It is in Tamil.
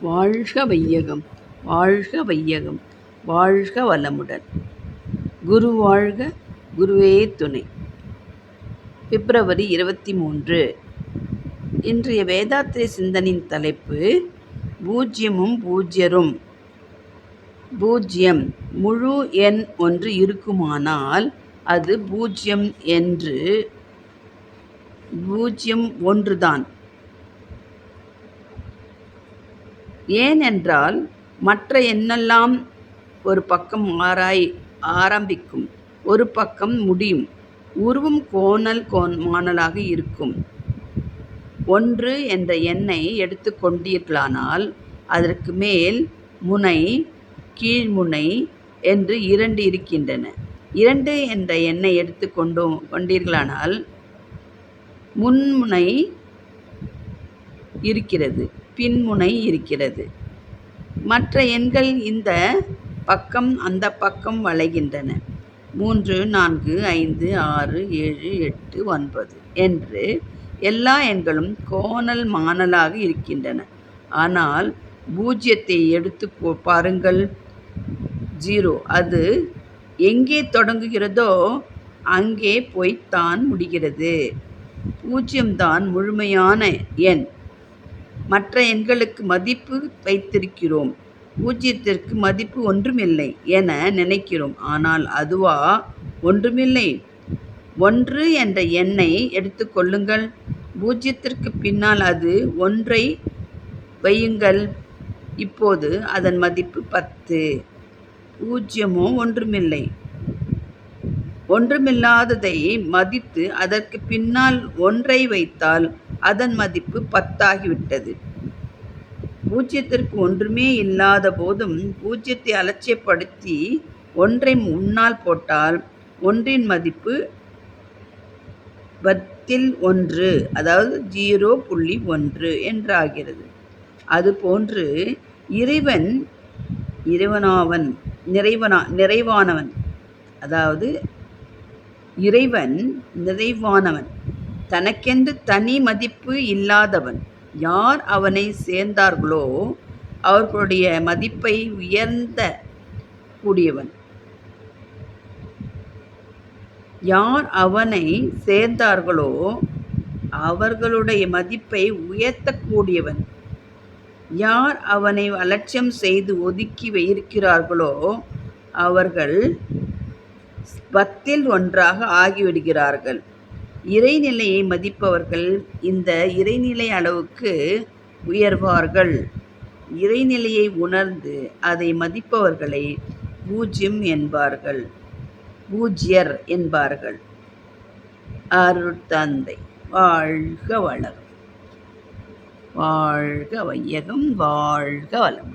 வாழ்க வையகம், வாழ்க வையகம், வாழ்க வளமுடன். குரு வாழ்க, குருவே துணை. பிப்ரவரி 23. இன்றைய வேதாத்திரிய சிந்தனின் தலைப்பு பூஜ்யமும் பூஜ்யரும். பூஜ்யம் முழு எண் ஒன்று இருக்குமானால் அது பூஜ்யம் என்று பூஜ்யம் ஒன்றுதான். ஏனென்றால் மற்ற எண்ணெல்லாம் ஒரு பக்கம் ஆரம்பிக்கும், ஒரு பக்கம் முடியும். உருவும் மாணலாக இருக்கும். ஒன்று என்ற எண்ணை எடுத்து கொண்டீர்களானால் அதற்கு மேல் முனை, கீழ்முனை என்று இரண்டு இருக்கின்றன. இரண்டு என்ற எண்ணை எடுத்து கொண்டீர்களானால் முன்முனை இருக்கிறது, பின்முனை இருக்கிறது. மற்ற எண்கள் இந்த பக்கம் அந்த பக்கம் வளைகின்றன. 3, 4, 5, 6, 7, 8, 9 என்று எல்லா எண்களும் மாணலாக இருக்கின்றன. ஆனால் பூஜ்யத்தை எடுத்து பாருங்கள். 0 அது எங்கே தொடங்குகிறதோ அங்கே போய்த்தான் முடிகிறது. பூஜ்யம்தான் முழுமையான எண். மற்ற எண்களுக்கு மதிப்பு வைத்திருக்கிறோம். பூஜ்யத்திற்கு மதிப்பு ஒன்றுமில்லை என நினைக்கிறோம். ஆனால் அதுவா ஒன்றுமில்லை? 1 என்ற எண்ணை எடுத்துக்கொள்ளுங்கள். பூஜ்யத்திற்கு பின்னால் அது 1ஐ வையுங்கள். இப்போது அதன் மதிப்பு 10. பூஜ்யமோ ஒன்றுமில்லை. ஒன்றுமில்லாததை மதித்து அதற்கு பின்னால் 1ஐ வைத்தால் அதன் மதிப்பு 10 ஆகிவிட்டது. பூஜ்யத்திற்கு ஒன்றுமே இல்லாத போதும் பூஜ்யத்தை அலட்சியப்படுத்தி 1ஐ முன்னால் போட்டால் 1இன் மதிப்பு 10 அதாவது 0.1 என்றாகிறது. அதுபோன்று நிறைவானவன் அதாவது இறைவன் நிறைவானவன், தனக்கென்று தனி மதிப்பு இல்லாதவன். யார் அவனை சேர்ந்தார்களோ அவர்களுடைய மதிப்பை உயர்த்த கூடியவன். யார் அவனை சேர்ந்தார்களோ அவர்களுடைய மதிப்பை உயர்த்தக்கூடியவன். யார் அவனை அலட்சியம் செய்து ஒதுக்கி இருக்கிறார்களோ அவர்கள் 10ல் 1ஆக ஆகிவிடுகிறார்கள். இறைநிலையை மதிப்பவர்கள் இந்த இறைநிலை அளவுக்கு உயர்வார்கள். இறைநிலையை உணர்ந்து அதை மதிப்பவர்களை பூஜ்யர் என்பார்கள். அருட்தந்தை. வாழ்க வளம், வாழ்க வையகம், வாழ்க வளம்.